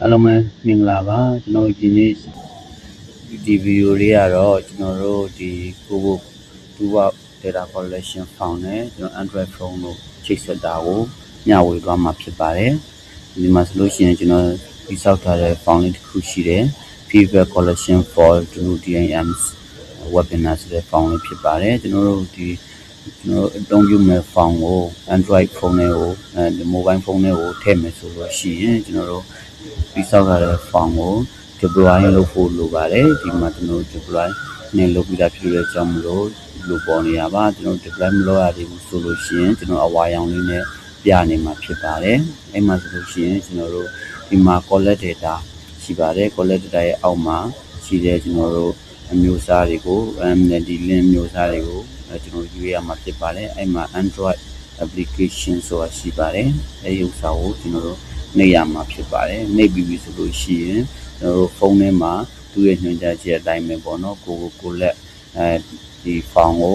အားလုံးပဲမင်္ဂလာပါကျွန်တော်ဒီနေ့ဒီဗီဒီယိုလေးကတော့ကျွန်တော်တို့ဒီကိုကိုdata collection found နဲ့ကျွန်တော် Android phone တို့ချိတ်ဆက်တာကိုမျှဝေသွားမှာဖြစ်ပါတယ်ဒီမှာဆိုလို့ရှိရင်ကျွန်တော်ဒီစောက်ထားတဲ့ found လေးတစ်ခုရှိတယ် feedback collection for WDIM's webinar ဆိုတဲ့ found လေးဖြစ်ပါတယ်ကျွန်တော်တို့ဒီကျွန်တော်အသုံးပြုမဲ့ found ကို Android phone နဲ့ကိုmobile phone နဲ့ကိုထည့်မယ်ဆိုလို့ရှိရင်ကျွန်တော်တို့ဒီစောက်ထားတဲ့ found ကို deploy လုပ်ဖို့လိုပါတယ်ဒီမှာကျွန်တော် deploy နဲ့လုပ်ပြီးသားဖြစ်တဲ့အကြောင်းမလို့လိုပေါ်နေရပါကျွန်တော် deploy မလုပ်ရသေးဘူးဆိုလို့ရှိရင်ကျွန်တော်အဝါရောင်လေးနဲ့ပြနေမှာဖြစ်ပါတယ်အဲ့မှာဆိုလို့ရှိရင်ကျွန်တော်တို့ဒီမှာ collect data ရှိပါတယ် collect data ရဲ့အောက်မှာရှိတဲ့ကျွန်တော်တို့အမျိုးအစားတွေကိုဒီ link မျိုးစားတွေကိုကျွန်တော်ရွေးရမှာဖြစ်ပါတယ်အဲ့မှာ Android application ဆိုတာရှိပါတယ်အဲ့ဒီဥစ္စာကိုကျွန်တော်တို့နှိပ်ရမှာဖြစ်ပါတယ်နှိပ်ပြီးပြီဆိုလို့ရှိရင်ကျွန်တော်တို့ဖုန်းထဲမှာသူ့ရဲ့ညွှန်ကြားချက်အတိုင်းပဲပေါ့နော်ကိုလက်ဒီ file ကို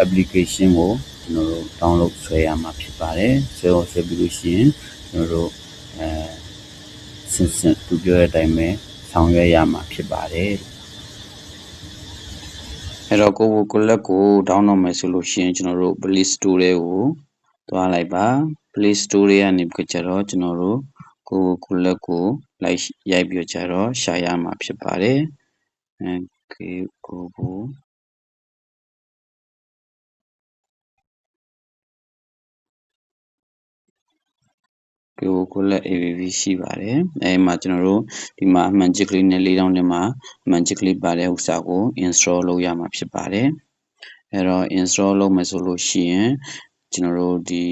application ကိုကျွန်တော်တို့ download ဆွဲရမှာဖြစ်ပါတယ်ဆွဲပြီးလို့ရှိရင်ကျွန်တော်တို့စသူပြောတဲ့အတိုင်းပဲဆောင်ရွက်ရမှာဖြစ်ပါတယ်အဲ့တော့ကိုလက်ကို download မယ်ဆိုလို့ရှိရင်ကျွန်တော်တို့ Play Store တွေကိုသွားလိုက်ပါ Play Store တွေကနေပြီးကြတော့ကျွန်တော်တို့ကိုလက်ကိုလိုက်ရိုက်ပြီးကြတော့ရှာရမှာဖြစ်ပါတယ်ကိုလက် AVV ရှိပါတယ်အဲမှာကျွန်တော်တို့ဒီမှာအမှန်ချစ်ကလေးနဲ့၄တောင်းနဲ့မှာအမှန်ချစ်ကလေးပါတဲ့ဥစ္စာကို install လုပ်ရမှာဖြစ်ပါတယ်အဲတော့ install လုပ်မယ်ဆိုလို့ရှိရင်ကျွန်တော်တို့ဒီ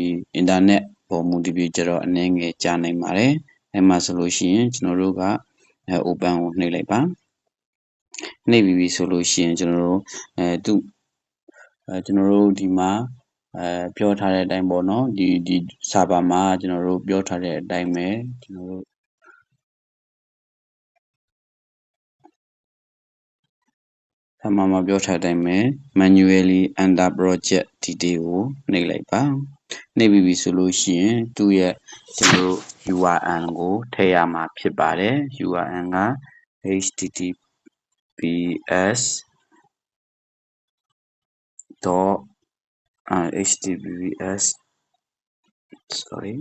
internet ပေါ်မူတည်ပြီးကြတော့အနည်းငယ်ကြာနိုင်ပါတယ်အဲမှာဆိုလို့ရှိရင်ကျွန်တော်တို့ကopen ကိုနှိပ်လိုက်ပါနှိပ်ပြီးဆိုလို့ရှိရင်ကျွန်တော်တို့ကျွန်တော်တို့ဒီမှာပြောထားတဲ့အတိုင်းပေါ့နော်ဒီ server မှာကျွန်တော်တို့ပြောထားတဲ့အတိုင်းပဲကျွန်တော်တို့မှာပြောထားတဲ့အတိုင်းပဲ manually enter project detail ကိုနှိပ်လိုက်ပါနှိပ်ပြီးဆိုလို့ရှိရင်သူ့ရဲ့ကျွန်တော်တို့ URL ကိုထည့်ရမှာဖြစ်ပါတယ် URL က https sorry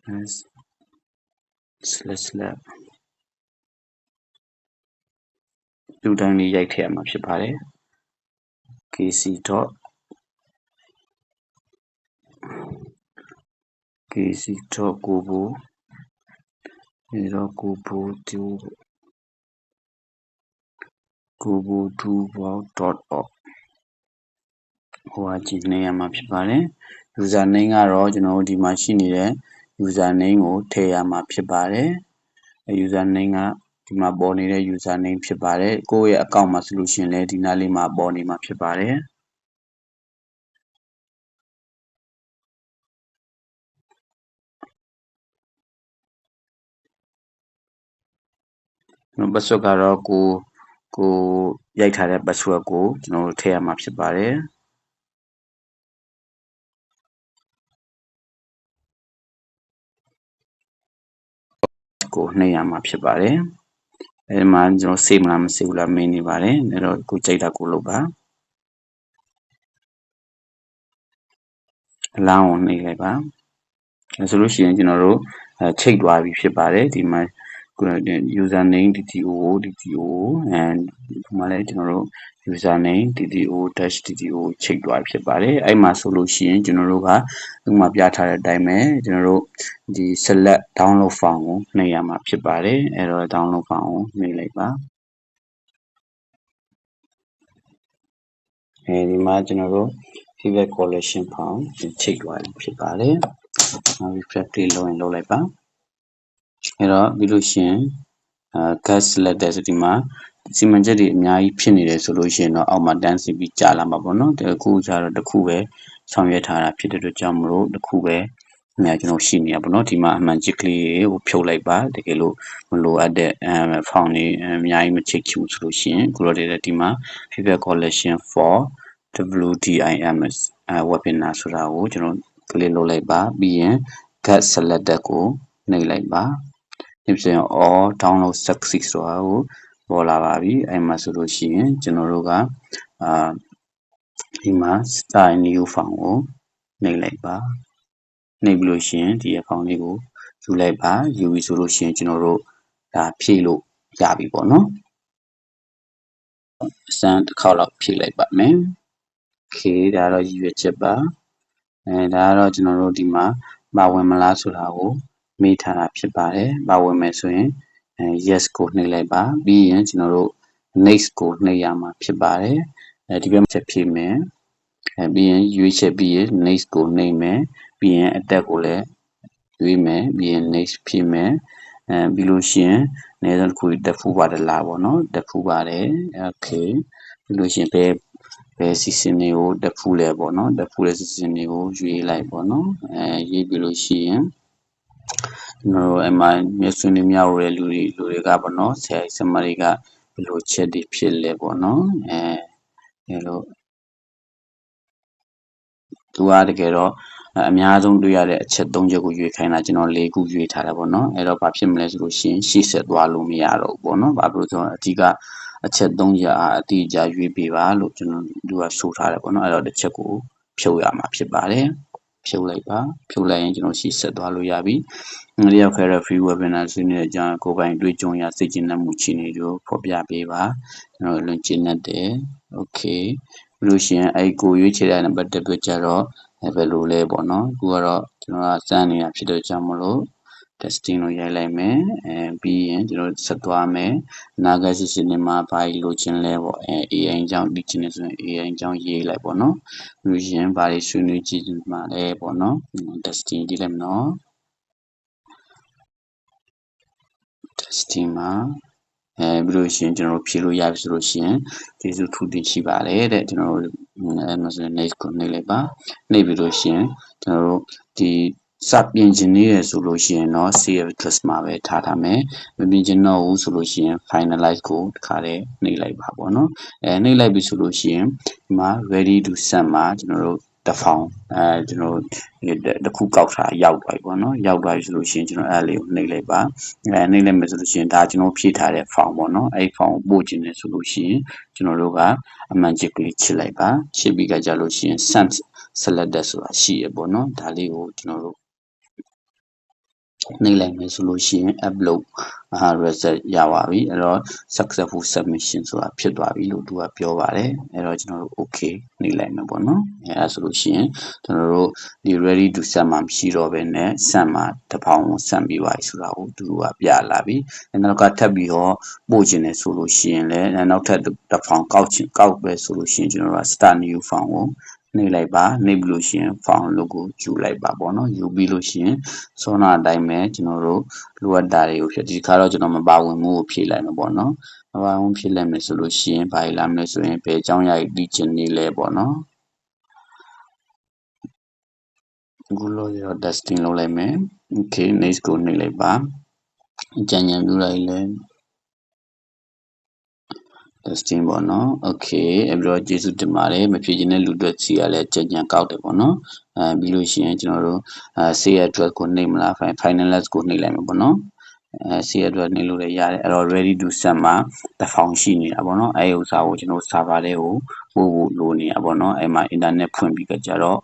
// လူတိုင်းလေးရိုက်ထည့်ရမှာဖြစ်ပါတယ် kc.kobo.org ဟိုအကြည့်နေရမှာဖြစ်ပါတယ် username ကတော့ကျွန်တော်တို့ဒီမှာရှိနေတဲ့ username ကိုထည့်ရမှာဖြစ်ပါတယ် username ကဒီမှာပေါ်နေတဲ့ username ဖြစ်ပါတယ်ကိုယ့်ရဲ့ account မှာဆိုလို့ရှိရင်လည်းဒီနားလေးမှာပေါ်နေမှာဖြစ်ပါတယ်password ကတော့ကိုရိုက်ထားတဲ့ password ကိုကျွန်တော်တို့ထည့်ရမှာဖြစ်ပါတယ်ကိုနှိပ်ရမှာဖြစ်ပါတယ်အဲဒီမှာကျွန်တော် save မလားမ save ဘူးလားမေးနေပါတယ်အဲ့တော့ကိုကြိုက်တာကိုလုပ်ပါအလောင်းကိုနှိပ်လိုက်ပါဆိုလို့ရှိရင်ကျွန်တော်တို့ချိတ်သွားပြီဖြစ်ပါတယ်ဒီမှာ username DTO and ဒီမှာလည်းကျွန်တော်တို့ username DTO-DTO ချိတ်သွားဖြစ်ပါတယ်အဲ့မှာဆိုလို့ရှိရင်ကျွန်တော်တို့ကဒီမှာပြထားတဲ့အတိုင်းပဲကျွန်တော်တို့ဒီ select download file ကိုနှိပ်ရမှာဖြစ်ပါတယ်အဲ့တော့ download file ကိုနှိပ်လိုက်ပါဒီမှာကျွန်တော်တို့ feedback collection file ချိတ်သွားပြီဖြစ်ပါတယ်နောက် refresh လေးလုပ်ရင်လုပ်လိုက်ပါအဲ့တော့ပြီးလို့ရှိရင်gas selected ဆိုဒီမှာစီမံချက်တွေအများကြီးဖြစ်နေတယ်ဆိုလို့ရှိရင်တော့အောက်မှာတန်းစီပြီးကြာလာမှာပေါ့နော်အခုကျတော့တစ်ခုပဲဆောင်ရွက်ထားတာဖြစ်တဲ့အတွက်ကြောင့်မလို့တစ်ခုပဲကျွန်တော်ရှိနေရပါတော့ဒီမှာအမှန်ချစ်ကလေးကိုဖြုတ်လိုက်ပါတကယ်လို့မလိုအပ်တဲ့ဖောင်တွေအများကြီးမချိတ်ချူဆိုလို့ရှိရင်ခုတော့ဒီမှာ feedback collection for WDIMS webinar ဆိုတာကိုကျွန်တော် click လုပ်လိုက်ပါပြီးရင် get selected ကိုနှိပ်လိုက်ပါဒီဆိုရင် all download success ဆိုတာကိုပေါ်လာပါပြီအဲ့မှာဆိုလို့ရှိရင်ကျွန်တော်တို့ကဒီမှာ start new file ကိုနှိပ်လိုက်ပါနှိပ်ပြီးလို့ရှိရင်ဒီ account လေးကိုယူလိုက်ပါယူပြီဆိုလို့ရှိရင်ကျွန်တော်တို့ဒါဖြည့်လို့ရပြီပေါ့နော်အစမ်းတစ်ခေါက်လောက်ဖြည့်လိုက်ပါမယ် okay ဒါတော့ရည်ရွယ်ချက်ပါဒါကတော့ကျွန်တော်တို့ဒီမှာပါဝင်မလားဆိုတာကိုမေးထားတာဖြစ်ပါတယ်ပါဝင်မယ်ဆိုရင် yes ကိုနှိပ်လိုက်ပါပြီးရင်ကျွန်တော်တို့ next ကိုနှိပ်ရမှာဖြစ်ပါတယ်ဒီဘက်မှာချက်ဖြည့်မယ်ပြီးရင်ရွေးချက်ပြီးရင် next ကိုနှိပ်မယ်ပြီးရင်အတက်ကိုလည်းရွေးမယ်ပြီးရင် next ဖြည့်မယ်ပြီးလို့ရှိရင်အနည်းဆုံးတစ်ခုတက်ဖူးပါတယ်လားပေါ့နော်တက်ဖူးပါတယ် okay ပြီးလို့ရှိရင်ဘယ်စီစဉ်တွေကိုတက်ဖူးလဲပေါ့နော်တက်ဖူးတဲ့စီစဉ်တွေကိုရွေးလိုက်ပေါ့နော်ရေးပြီးလို့ရှိရင်ကျွန်တော်တို့အမှမျက်စွန်းတွေမြောက်ရတဲ့လူတွေကပေါ့နော်ဆရာဆရာမတွေကဘယ်လိုချက်တွေဖြစ်လဲပေါ့နော်အဲလိုသူကတကယ်တော့အများဆုံးတွေ့ရတဲ့အချက်၃ချက်ကိုရွေးခိုင်းတာကျွန်တော်၄ခုရွေးထားတာပေါ့နော်အဲ့တော့ဘာဖြစ်မလဲဆိုလို့ရှိရင်ရှေ့ဆက်သွားလို့မရတော့ဘူးပေါ့နော်ဘာဖြစ်လို့ဆိုတော့အဓိကအချက်၃ချက်အတိအကျရွေးပေးပါလို့ကျွန်တော်သူကဆိုထားတယ်ပေါ့နော်အဲ့တော့တစ်ချက်ကိုဖြုတ်ရမှာဖြစ်ပါတယ်ဖြုတ်လိုက်ပါဖြုတ်လိုက်ရင်ကျွန်တော်ရှေ့ဆက်သွားလို့ရပြီငလျောက်ခဲတဲ့ free webinar ဆွေးနွေးတဲ့အကြောင်းကိုယ်ပိုင်တွေ့ကြုံရစိတ်ကျဉ်နှံ့မှုချီနေတို့ဖော်ပြပေးပါကျွန်တော်လွန်ကျဉ်နေတယ် okay ပြီးလို့ရှိရင်အဲ့ကိုရွေးချယ်တဲ့နံပါတ်1အတွက်ကြတော့ဘယ်လိုလဲပေါ့နော်အခုကတော့ကျွန်တော်ကစမ်းနေတာဖြစ်တဲ့ကြောင့်မလို့ testing လို့ရိုက်လိုက်မယ်ပြီးရင်ကျွန်တော်ဆက်သွားမယ်အနာဂတ်ရှိနေမှာဘာကြီးလိုချင်လဲပေါ့AI အကြောင်းသိချင်နေဆိုရင် AI အကြောင်းရေးလိုက်ပေါ့နော်ပြီးလို့ရှိရင်ဘာတွေဆွေးနွေးကြည့်မှာလဲပေါ့နော် testing ကြည့်လိုက်မနော် testing မှာပြီးလို့ရှိရင်ကျွန်တော်တို့ဖြည့်လို့ရပြီဆိုလို့ရှိရင်ကျေးဇူးထူးတင်ရှိပါတယ်တဲ့ကျွန်တော်တို့ဆိုရင် next ကိုနှိပ်လိုက်ပါနှိပ်ပြီးလို့ရှိရင်ကျွန်တော်တို့ဒီစပြင်ခြင်းနေရဆိုလို့ရှိရင်တော့ save class မှာပဲထားမယ်မပြင်ခြင်းတော့ဘူးဆိုလို့ရှိရင် finalize ကိုတခါတည်းနှိပ်လိုက်ပါပေါ့နော်နှိပ်လိုက်ပြီဆိုလို့ရှိရင်ဒီမှာ ready to send မှာကျွန်တော်တို့တစ်ဖောင်ကျွန်တော်တစ်ခုကောက်ထားရောက်သွားပြီပေါ့နော်ရောက်သွားပြီဆိုလို့ရှိရင်ကျွန်တော်အဲ့လေးကိုနှိပ်လိုက်ပါနှိပ်လိုက်မယ်ဆိုလို့ရှိရင်ဒါကျွန်တော်ဖြည့်ထားတဲ့ဖောင်ပေါ့နော်အဲ့ဖောင်ကိုပို့ခြင်းနေဆိုလို့ရှိရင်ကျွန်တော်တို့ကအမှန်ချစ်ကလေးချစ်လိုက်ပါချစ်ပြီးကြလို့ရှိရင် send selected ဆိုတာရှိရပေါ့နော်ဒါလေးကိုကျွန်တော်တို့နှိပ်လိုက်မယ်ဆိုလို့ရှိရင် upload result ရပါပြီအဲ့တော့ successful submission ဆိုတာဖြစ်သွားပြီလို့သူကပြောပါတယ်အဲ့တော့ကျွန်တော်တို့ okay နှိပ်လိုက်မယ်ပေါ့နော်အဲ့ဒါဆိုလို့ရှိရင်ကျွန်တော်တို့ဒီ ready to send မှာမရှိတော့ဘဲနဲ့ send မှာတစ်ပေါင်းကို send ပြီးပါပြီဆိုတာကိုသူကပြလာပြီနောက်ကထပ်ပြီးတော့ပို့ခြင်းနဲ့ဆိုလို့ရှိရင်လည်းနောက်ထပ်တစ်ပေါင်းကောက်ပဲဆိုလို့ရှိရင်ကျွန်တော်တို့က start new form ကိုနှိပ်လိုက်ပါနှိပ်ပြီးလို့ရှိရင် form လို့ကိုယူလိုက်ပါပေါ့နော်ယူပြီးလို့ရှိရင်စောနာအတိုင်းပဲကျွန်တော်တို့လိုအပ်တာတွေကိုဖြည့်ဒီခါတော့ကျွန်တော်မပါဝင်မှုကိုဖြည့်လိုက်မှာပေါ့နော်မပါဝင်ဖြည့်လိုက်မယ်ဆိုလို့ရှိရင်ဘာလာမလဲဆိုရင်ဘယ်အကြောင်းအရာကြီးသိချင်နေလဲပေါ့နော်အခုလို့ရ testing လုပ်လိုက်မယ် okay next ကိုနှိပ်လိုက်ပါကြံ့ကြံ့ပြလိုက်လဲtesting ပေါ့နော် okay အဲ့တော့ကျေးဇူးတင်ပါတယ်မဖြည့်ခြင်းတဲ့လူတွေစီကလည်းကြံ့ကြံ့ကောက်တယ်ပေါ့နော်ပြီးလို့ရှိရင်ကျွန်တော်တို့save address ကိုနှိပ်မလား finalize ကိုနှိပ်လိုက်မှာပေါ့နော်save address နှိပ်လို့လည်းရတယ်အဲ့တော့ ready to send မှာတစ်ဖောင်ရှိနေတာပေါ့နော်အဲ့ဥစ္စာကိုကျွန်တော် server တွေကိုပို့ဖို့လိုနေတာပေါ့နော်အဲ့မှာ internet ဖွင့်ပြီးကြတော့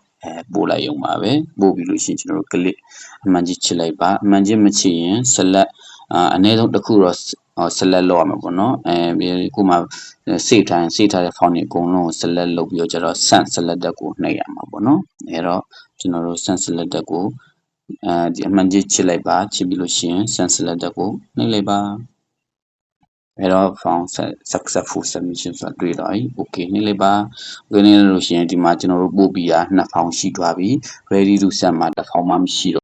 ပို့လိုက်ရုံပါပဲပို့ပြီးလို့ရှိရင်ကျွန်တော်တို့ click အမှန်ကြီးချစ်လိုက်ပါအမှန်ကြီးမချစ်ရင် select အနည်းဆုံးတစ်ခုတော့select လုပ်ရမှာပေါ့နော်ပြီးခုမှ save ထားတဲ့ file တွေအကုန်လုံးကို select လုပ်ပြီးတော့ကျတော့ send selected ကိုနှိပ်ရမှာပေါ့နော်အဲတော့ကျွန်တော်တို့ send selected ကိုဒီအမှန်ကြီးချစ်လိုက်ပါချစ်ပြီးလို့ရှိရင် send selected ကိုနှိပ်လိုက်ပါအဲတော့ found successful submission ဆိုတာတွေ့တော့ okay နှိပ်လိုက်ပါဝင်နေလို့ရှိရင်ဒီမှာကျွန်တော်တို့ပို့ပြီးတာ2ဖောင်ရှိသွားပြီ ready to send မှာ1ဖောင်မှမရှိတော့